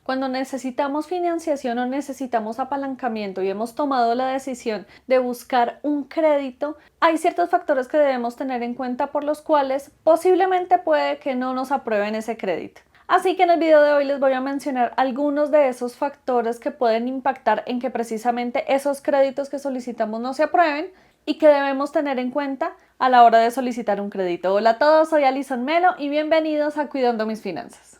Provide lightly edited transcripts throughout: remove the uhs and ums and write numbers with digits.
cuando necesitamos financiación o necesitamos apalancamiento y hemos tomado la decisión de buscar un crédito, hay ciertos factores que debemos tener en cuenta por los cuales posiblemente puede que no nos aprueben ese crédito. Así que en el video de hoy les voy a mencionar algunos de esos factores que pueden impactar en que precisamente esos créditos que solicitamos no se aprueben y que debemos tener en cuenta a la hora de solicitar un crédito. Hola a todos, soy Alison Melo y bienvenidos a Cuidando Mis Finanzas.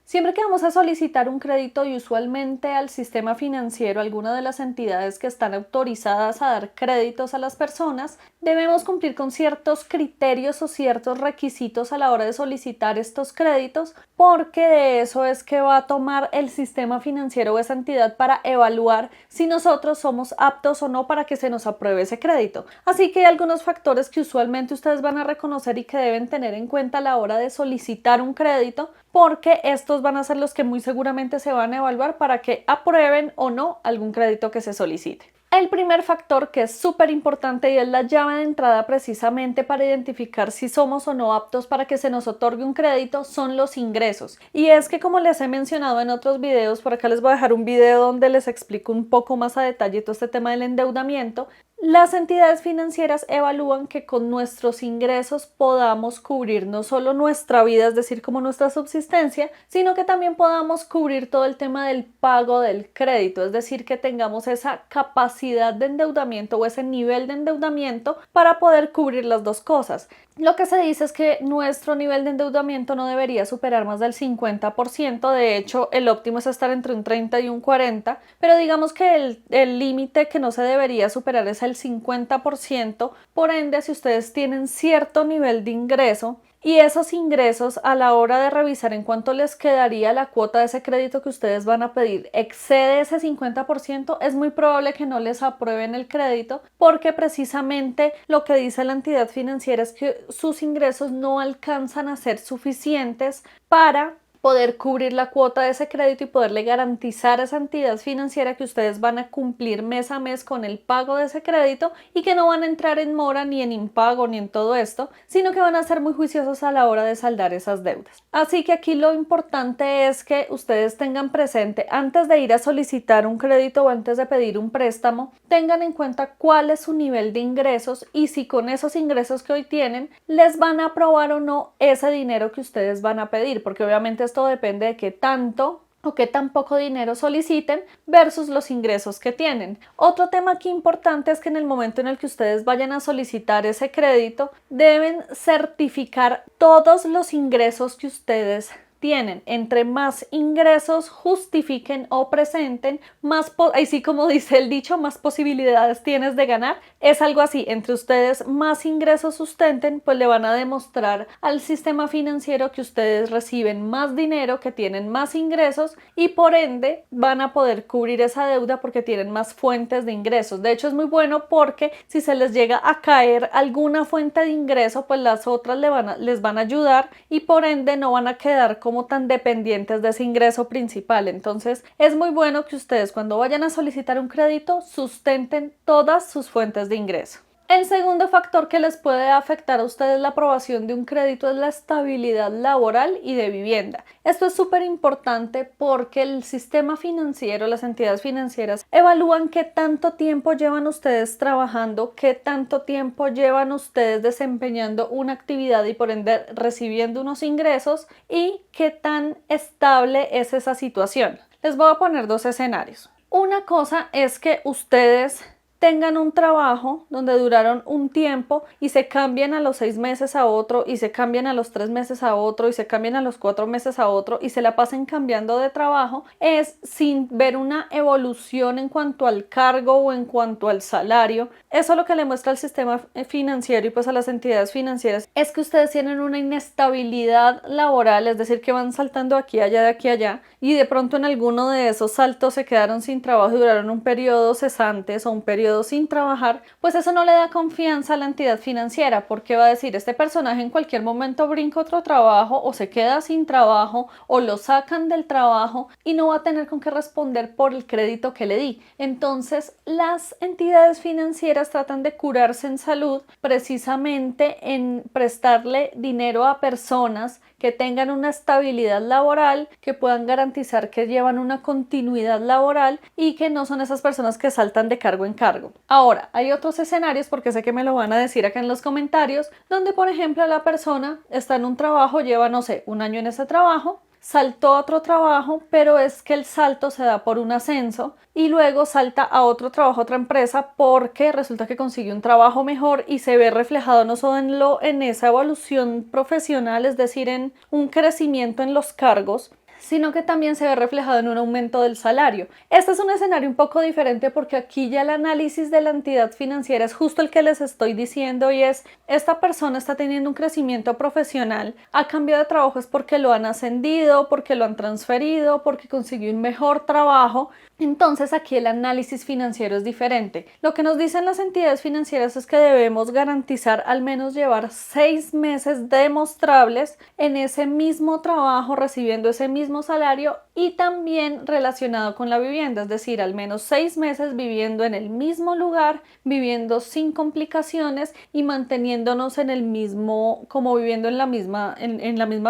Siempre que vamos a solicitar un crédito y usualmente al sistema financiero, alguna de las entidades que están autorizadas a dar créditos a las personas, debemos cumplir con ciertos criterios o ciertos requisitos a la hora de solicitar estos créditos, porque de eso es que va a tomar el sistema financiero o esa entidad para evaluar si nosotros somos aptos o no para que se nos apruebe ese crédito. Así que hay algunos factores que usualmente ustedes van a reconocer y que deben tener en cuenta a la hora de solicitar un crédito, porque estos van a ser los que muy seguramente se van a evaluar para que aprueben o no algún crédito que se solicite. El primer factor que es súper importante y es la llave de entrada precisamente para identificar si somos o no aptos para que se nos otorgue un crédito son los ingresos. Y es que, como les he mencionado en otros videos, por acá les voy a dejar un video donde les explico un poco más a detalle todo este tema del endeudamiento. Las entidades financieras evalúan que con nuestros ingresos podamos cubrir no solo nuestra vida, es decir, como nuestra subsistencia, sino que también podamos cubrir todo el tema del pago del crédito, es decir, que tengamos esa capacidad de endeudamiento o ese nivel de endeudamiento para poder cubrir las dos cosas. Lo que se dice es que nuestro nivel de endeudamiento no debería superar más del 50%, de hecho el óptimo es estar entre un 30 y un 40%, pero digamos que el límite que no se debería superar es el 50%, por ende si ustedes tienen cierto nivel de ingreso, y esos ingresos a la hora de revisar en cuánto les quedaría la cuota de ese crédito que ustedes van a pedir excede ese 50%, es muy probable que no les aprueben el crédito, porque precisamente lo que dice la entidad financiera es que sus ingresos no alcanzan a ser suficientes para poder cubrir la cuota de ese crédito y poderle garantizar a esa entidad financiera que ustedes van a cumplir mes a mes con el pago de ese crédito y que no van a entrar en mora ni en impago ni en todo esto, sino que van a ser muy juiciosos a la hora de saldar esas deudas. Así que aquí lo importante es que ustedes tengan presente, antes de ir a solicitar un crédito o antes de pedir un préstamo, tengan en cuenta cuál es su nivel de ingresos y si con esos ingresos que hoy tienen les van a aprobar o no ese dinero que ustedes van a pedir, porque obviamente esto depende de qué tanto o qué tan poco dinero soliciten versus los ingresos que tienen. Otro tema aquí importante es que en el momento en el que ustedes vayan a solicitar ese crédito, deben certificar todos los ingresos que ustedes tienen. Entre más ingresos justifiquen o presenten, más, así como dice el dicho, más posibilidades tienes de ganar. Es algo así, entre ustedes más ingresos sustenten, pues le van a demostrar al sistema financiero que ustedes reciben más dinero, que tienen más ingresos y por ende van a poder cubrir esa deuda porque tienen más fuentes de ingresos. De hecho es muy bueno porque si se les llega a caer alguna fuente de ingreso, pues las otras les van a ayudar y por ende no van a quedar como tan dependientes de ese ingreso principal. Entonces es muy bueno que ustedes cuando vayan a solicitar un crédito sustenten todas sus fuentes de ingreso. El segundo factor que les puede afectar a ustedes la aprobación de un crédito es la estabilidad laboral y de vivienda. Esto es súper importante porque el sistema financiero, las entidades financieras evalúan qué tanto tiempo llevan ustedes trabajando, qué tanto tiempo llevan ustedes desempeñando una actividad y por ende recibiendo unos ingresos y qué tan estable es esa situación. Les voy a poner dos escenarios. Una cosa es que ustedes tengan un trabajo donde duraron un tiempo y se cambian a los 6 meses a otro y se cambian a los 3 meses a otro y se cambian a los 4 meses a otro y se la pasen cambiando de trabajo, es sin ver una evolución en cuanto al cargo o en cuanto al salario. Eso lo que le muestra al sistema financiero y pues a las entidades financieras es que ustedes tienen una inestabilidad laboral, es decir, que van saltando aquí allá, de aquí allá y de pronto en alguno de esos saltos se quedaron sin trabajo y duraron un periodo cesantes o un periodo periodo sin trabajar, pues eso no le da confianza a la entidad financiera, porque va a decir, este personaje en cualquier momento brinca otro trabajo o se queda sin trabajo o lo sacan del trabajo y no va a tener con qué responder por el crédito que le di. Entonces, las entidades financieras tratan de curarse en salud precisamente en prestarle dinero a personas que tengan una estabilidad laboral, que puedan garantizar que llevan una continuidad laboral y que no son esas personas que saltan de cargo en cargo. Ahora, hay otros escenarios, porque sé que me lo van a decir acá en los comentarios, donde por ejemplo la persona está en un trabajo, lleva no sé, un año en ese trabajo, saltó a otro trabajo, pero es que el salto se da por un ascenso y luego salta a otro trabajo, a otra empresa, porque resulta que consigue un trabajo mejor y se ve reflejado no solo en esa evolución profesional, es decir, en un crecimiento en los cargos, sino que también se ve reflejado en un aumento del salario. Este es un escenario un poco diferente porque aquí ya el análisis de la entidad financiera es justo el que les estoy diciendo y es, esta persona está teniendo un crecimiento profesional, ha cambiado de trabajo es porque lo han ascendido, porque lo han transferido, porque consiguió un mejor trabajo. Entonces aquí el análisis financiero es diferente. Lo que nos dicen las entidades financieras es que debemos garantizar al menos llevar 6 meses demostrables en ese mismo trabajo, recibiendo ese mismo salario y también relacionado con la vivienda, es decir, al menos 6 meses viviendo en el mismo lugar, viviendo sin complicaciones y manteniéndonos en el mismo, como viviendo en la misma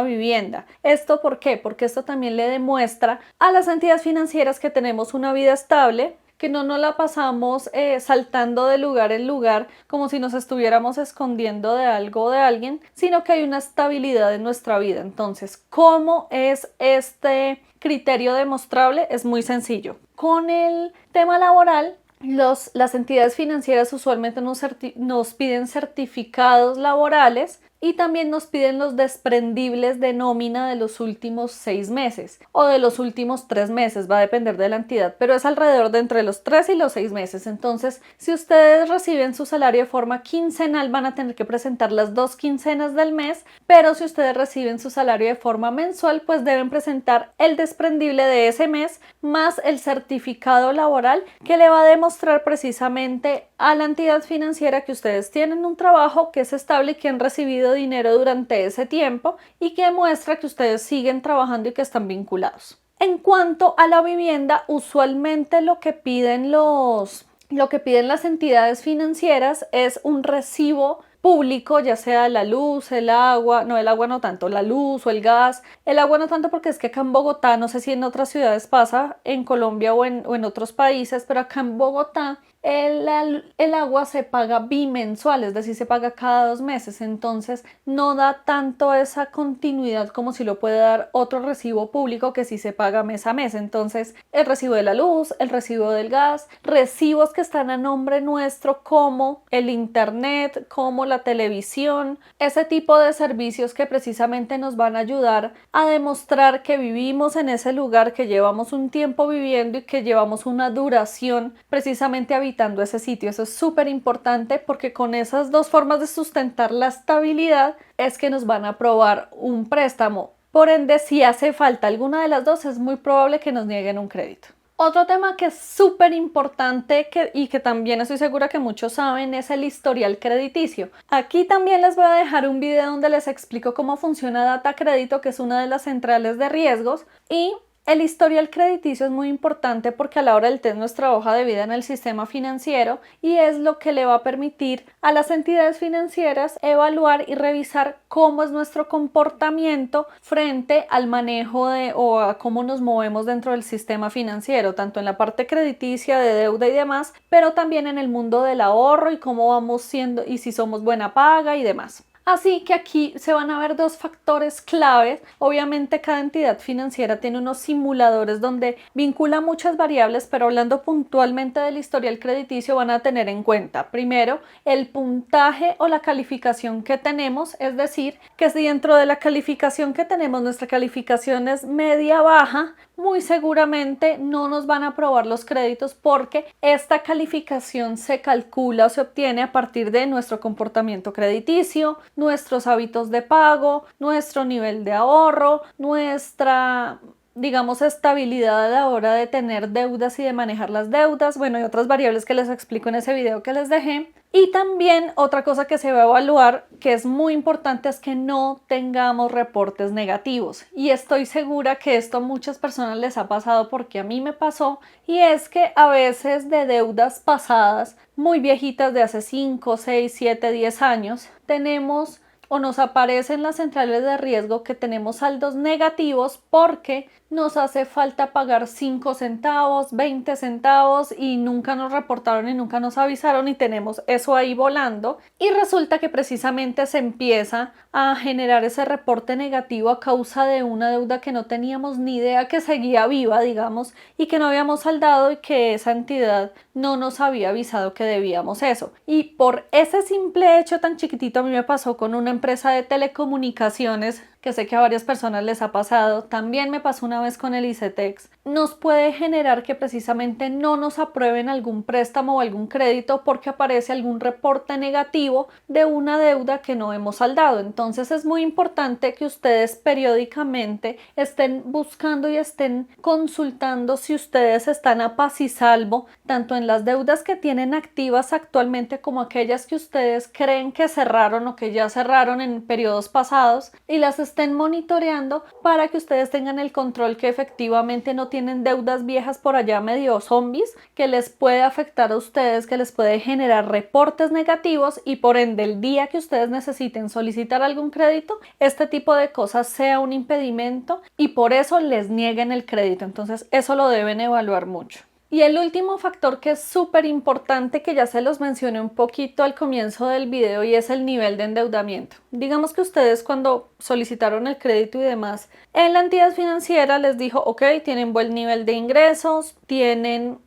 vivienda. ¿Esto por qué? Porque esto también le demuestra a las entidades financieras que tenemos una vida estable, que no nos la pasamos saltando de lugar en lugar como si nos estuviéramos escondiendo de algo o de alguien, sino que hay una estabilidad en nuestra vida. Entonces, ¿cómo es este criterio demostrable? Es muy sencillo. Con el tema laboral, las entidades financieras usualmente nos piden certificados laborales y también nos piden los desprendibles de nómina de los últimos 6 meses o de los últimos 3 meses, va a depender de la entidad, pero es alrededor de entre los 3 y los 6 meses. Entonces, si ustedes reciben su salario de forma quincenal, van a tener que presentar las 2 quincenas del mes, pero si ustedes reciben su salario de forma mensual, pues deben presentar el desprendible de ese mes más el certificado laboral que le va a demostrar precisamente a la entidad financiera que ustedes tienen un trabajo que es estable y que han recibido dinero durante ese tiempo y que muestra que ustedes siguen trabajando y que están vinculados. En cuanto a la vivienda, usualmente lo que piden las entidades financieras es un recibo público, ya sea la luz, el agua no tanto, la luz o el gas, el agua no tanto porque es que acá en Bogotá, no sé si en otras ciudades pasa, en Colombia o en otros países, pero acá en Bogotá el agua se paga bimensual, es decir, se paga cada 2 meses, entonces no da tanto esa continuidad como si lo puede dar otro recibo público que sí se paga mes a mes. Entonces, el recibo de la luz, el recibo del gas, recibos que están a nombre nuestro como el internet, como la televisión, ese tipo de servicios que precisamente nos van a ayudar a demostrar que vivimos en ese lugar, que llevamos un tiempo viviendo y que llevamos una duración precisamente habitando ese sitio. Eso es súper importante porque con esas dos formas de sustentar la estabilidad es que nos van a aprobar un préstamo. Por ende, si hace falta alguna de las dos, es muy probable que nos nieguen un crédito. Otro tema que es súper importante y que también estoy segura que muchos saben es el historial crediticio. Aquí también les voy a dejar un video donde les explico cómo funciona Data Crédito, que es una de las centrales de riesgos, y el historial crediticio es muy importante porque a la hora del test nuestra hoja de vida en el sistema financiero y es lo que le va a permitir a las entidades financieras evaluar y revisar cómo es nuestro comportamiento frente al manejo o a cómo nos movemos dentro del sistema financiero, tanto en la parte crediticia, de deuda y demás, pero también en el mundo del ahorro y cómo vamos siendo y si somos buena paga y demás. Así que aquí se van a ver dos factores claves. Obviamente cada entidad financiera tiene unos simuladores donde vincula muchas variables, pero hablando puntualmente del historial crediticio van a tener en cuenta primero el puntaje o la calificación que tenemos, es decir, que si dentro de la calificación que tenemos nuestra calificación es media baja, muy seguramente no nos van a aprobar los créditos porque esta calificación se calcula o se obtiene a partir de nuestro comportamiento crediticio, nuestros hábitos de pago, nuestro nivel de ahorro, nuestra digamos, estabilidad a la hora de tener deudas y de manejar las deudas, bueno, y otras variables que les explico en ese video que les dejé. Y también otra cosa que se va a evaluar, que es muy importante, es que no tengamos reportes negativos. Y estoy segura que esto a muchas personas les ha pasado porque a mí me pasó. Y es que a veces de deudas pasadas, muy viejitas de hace 5, 6, 7, 10 años, tenemos o nos aparecen las centrales de riesgo que tenemos saldos negativos porque nos hace falta pagar 5 centavos, 20 centavos y nunca nos reportaron y nunca nos avisaron y tenemos eso ahí volando y resulta que precisamente se empieza a generar ese reporte negativo a causa de una deuda que no teníamos ni idea que seguía viva, digamos, y que no habíamos saldado y que esa entidad no nos había avisado que debíamos eso. Y por ese simple hecho tan chiquitito a mí me pasó con una empresa de telecomunicaciones que sé que a varias personas les ha pasado, también me pasó una vez con el ICETEX, nos puede generar que precisamente no nos aprueben algún préstamo o algún crédito porque aparece algún reporte negativo de una deuda que no hemos saldado. Entonces es muy importante que ustedes periódicamente estén buscando y estén consultando si ustedes están a paz y salvo, tanto en las deudas que tienen activas actualmente como aquellas que ustedes creen que cerraron o que ya cerraron en periodos pasados y las estén monitoreando para que ustedes tengan el control que efectivamente no tienen deudas viejas por allá medio zombies que les puede afectar a ustedes, que les puede generar reportes negativos y por ende el día que ustedes necesiten solicitar algún crédito, este tipo de cosas sea un impedimento y por eso les nieguen el crédito. Entonces eso lo deben evaluar mucho. Y el último factor que es súper importante, que ya se los mencioné un poquito al comienzo del video, y es el nivel de endeudamiento. Digamos que ustedes cuando solicitaron el crédito y demás, en la entidad financiera les dijo, ok, tienen buen nivel de ingresos, tienen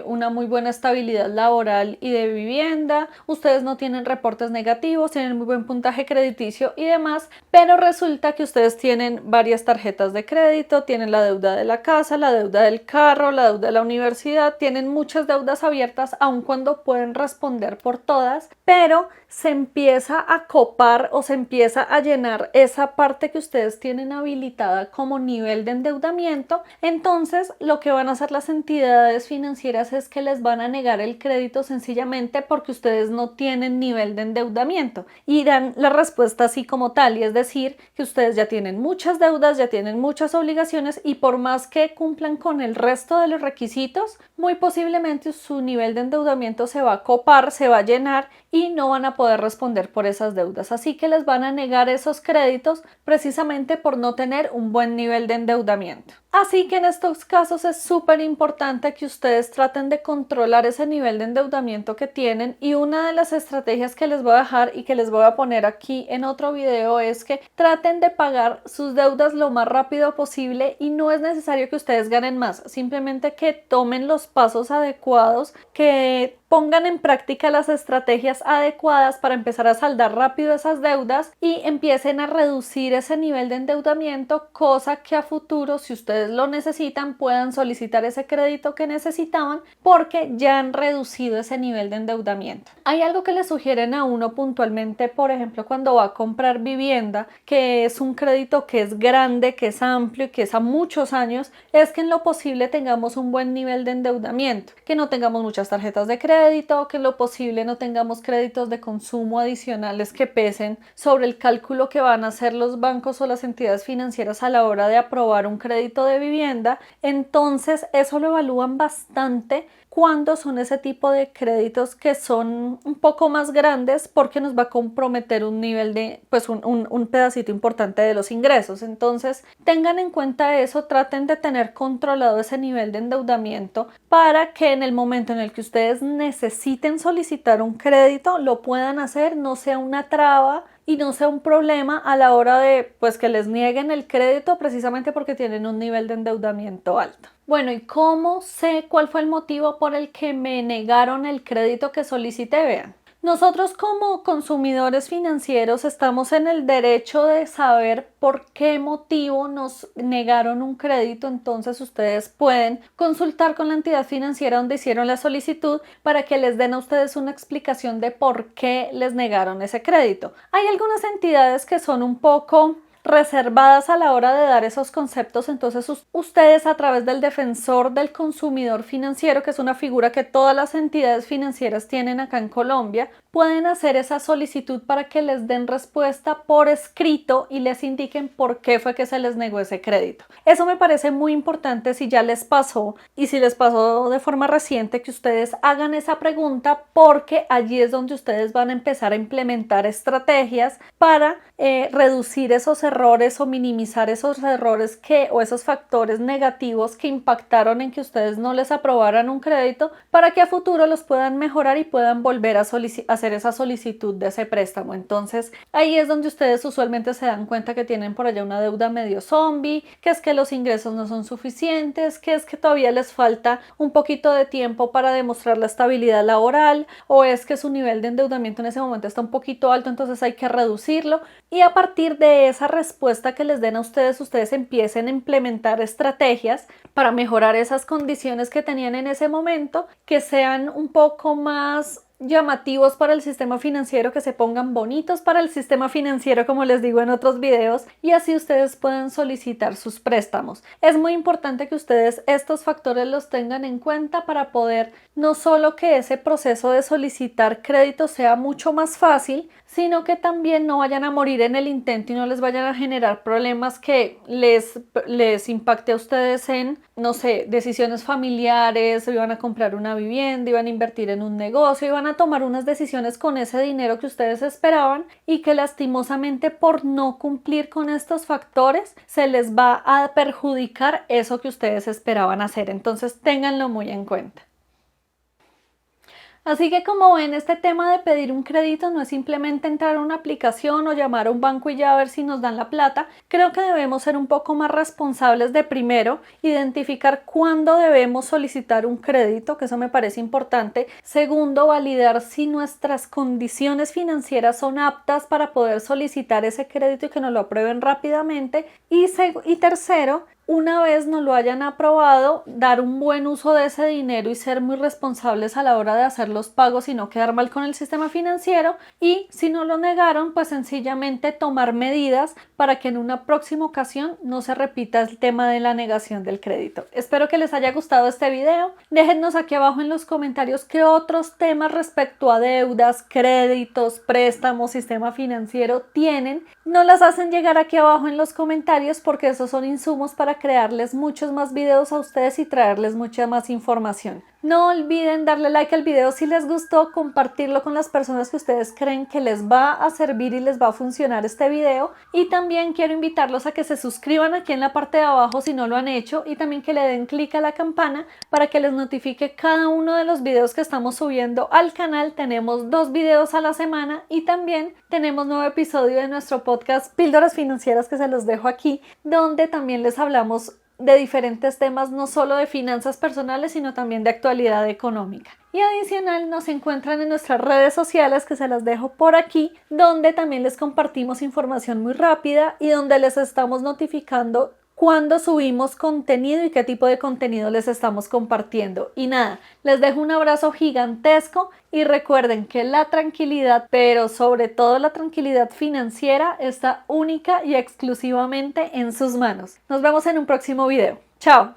una muy buena estabilidad laboral y de vivienda, ustedes no tienen reportes negativos, tienen muy buen puntaje crediticio y demás, pero resulta que ustedes tienen varias tarjetas de crédito, tienen la deuda de la casa, la deuda del carro, la deuda de la universidad, tienen muchas deudas abiertas aun cuando pueden responder por todas, pero se empieza a copar o se empieza a llenar esa parte que ustedes tienen habilitada como nivel de endeudamiento. Entonces lo que van a hacer las entidades financieras es que les van a negar el crédito sencillamente porque ustedes no tienen nivel de endeudamiento y dan la respuesta así como tal, y es decir que ustedes ya tienen muchas deudas, ya tienen muchas obligaciones y por más que cumplan con el resto de los requisitos, muy posiblemente su nivel de endeudamiento se va a copar, se va a llenar y no van a poder responder por esas deudas. Así que les van a negar esos créditos precisamente por no tener un buen nivel de endeudamiento. Así que en estos casos es súper importante que ustedes traten de controlar ese nivel de endeudamiento que tienen, y una de las estrategias que les voy a dejar y que les voy a poner aquí en otro video es que traten de pagar sus deudas lo más rápido posible y no es necesario que ustedes ganen más, simplemente que tomen los pasos adecuados, que pongan en práctica las estrategias adecuadas para empezar a saldar rápido esas deudas y empiecen a reducir ese nivel de endeudamiento, cosa que a futuro, si ustedes lo necesitan, puedan solicitar ese crédito que necesitaban porque ya han reducido ese nivel de endeudamiento. Hay algo que le sugieren a uno puntualmente, por ejemplo, cuando va a comprar vivienda, que es un crédito que es grande, que es amplio y que es a muchos años, es que en lo posible tengamos un buen nivel de endeudamiento, que no tengamos muchas tarjetas de crédito, que en lo posible no tengamos créditos de consumo adicionales que pesen sobre el cálculo que van a hacer los bancos o las entidades financieras a la hora de aprobar un crédito de vivienda. Entonces eso lo evalúan bastante cuando son ese tipo de créditos que son un poco más grandes porque nos va a comprometer un nivel de, pues un pedacito importante de los ingresos. Entonces tengan en cuenta eso, traten de tener controlado ese nivel de endeudamiento para que en el momento en el que ustedes necesiten solicitar un crédito lo puedan hacer, no sea una traba y no sea un problema a la hora de pues que les nieguen el crédito precisamente porque tienen un nivel de endeudamiento alto. Bueno, ¿y cómo sé cuál fue el motivo por el que me negaron el crédito que solicité? Vean, nosotros como consumidores financieros estamos en el derecho de saber por qué motivo nos negaron un crédito. Entonces ustedes pueden consultar con la entidad financiera donde hicieron la solicitud para que les den a ustedes una explicación de por qué les negaron ese crédito. Hay algunas entidades que son un poco reservadas a la hora de dar esos conceptos. Entonces ustedes, a través del defensor del consumidor financiero, que es una figura que todas las entidades financieras tienen acá en Colombia, pueden hacer esa solicitud para que les den respuesta por escrito y les indiquen por qué fue que se les negó ese crédito. Eso me parece muy importante si ya les pasó y si les pasó de forma reciente, que ustedes hagan esa pregunta, porque allí es donde ustedes van a empezar a implementar estrategias para reducir esos errores o minimizar esos errores o esos factores negativos que impactaron en que ustedes no les aprobaran un crédito, para que a futuro los puedan mejorar y puedan volver a hacer esa solicitud de ese préstamo. Entonces ahí es donde ustedes usualmente se dan cuenta que tienen por allá una deuda medio zombie, que es que los ingresos no son suficientes, que es que todavía les falta un poquito de tiempo para demostrar la estabilidad laboral, o es que su nivel de endeudamiento en ese momento está un poquito alto, entonces hay que reducirlo. Y a partir de esa respuesta que les den a ustedes, ustedes empiecen a implementar estrategias para mejorar esas condiciones que tenían en ese momento, que sean un poco más llamativos para el sistema financiero, que se pongan bonitos para el sistema financiero, como les digo en otros videos, y así ustedes pueden solicitar sus préstamos. Es muy importante que ustedes estos factores los tengan en cuenta para poder no solo que ese proceso de solicitar crédito sea mucho más fácil, sino que también no vayan a morir en el intento y no les vayan a generar problemas que les impacte a ustedes en, no sé, decisiones familiares, iban a comprar una vivienda, iban a invertir en un negocio, iban a tomar unas decisiones con ese dinero que ustedes esperaban y que lastimosamente, por no cumplir con estos factores, se les va a perjudicar eso que ustedes esperaban hacer. Entonces ténganlo muy en cuenta. Así que, como ven, este tema de pedir un crédito no es simplemente entrar a una aplicación o llamar a un banco y ya a ver si nos dan la plata. Creo que debemos ser un poco más responsables de, primero, identificar cuándo debemos solicitar un crédito, que eso me parece importante. Segundo, validar si nuestras condiciones financieras son aptas para poder solicitar ese crédito y que nos lo aprueben rápidamente. Y tercero, una vez nos lo hayan aprobado, dar un buen uso de ese dinero y ser muy responsables a la hora de hacer los pagos y no quedar mal con el sistema financiero. Y si no lo negaron, pues sencillamente tomar medidas para que en una próxima ocasión no se repita el tema de la negación del crédito. Espero que les haya gustado este video. Déjennos aquí abajo en los comentarios qué otros temas respecto a deudas, créditos, préstamos, sistema financiero tienen. No las hacen llegar aquí abajo en los comentarios, porque esos son insumos para crearles muchos más videos a ustedes y traerles mucha más información. No olviden darle like al video si les gustó, compartirlo con las personas que ustedes creen que les va a servir y les va a funcionar este video. Y también quiero invitarlos a que se suscriban aquí en la parte de abajo si no lo han hecho, y también que le den clic a la campana para que les notifique cada uno de los videos que estamos subiendo al canal. Tenemos 2 videos a la semana y también tenemos nuevo episodio de nuestro podcast Píldoras Financieras, que se los dejo aquí, donde también les hablamos de diferentes temas, no solo de finanzas personales, sino también de actualidad económica. Y adicional, nos encuentran en nuestras redes sociales, que se las dejo por aquí, donde también les compartimos información muy rápida y donde les estamos notificando cuándo subimos contenido y qué tipo de contenido les estamos compartiendo. Y nada, les dejo un abrazo gigantesco y recuerden que la tranquilidad, pero sobre todo la tranquilidad financiera, está única y exclusivamente en sus manos. Nos vemos en un próximo video. ¡Chao!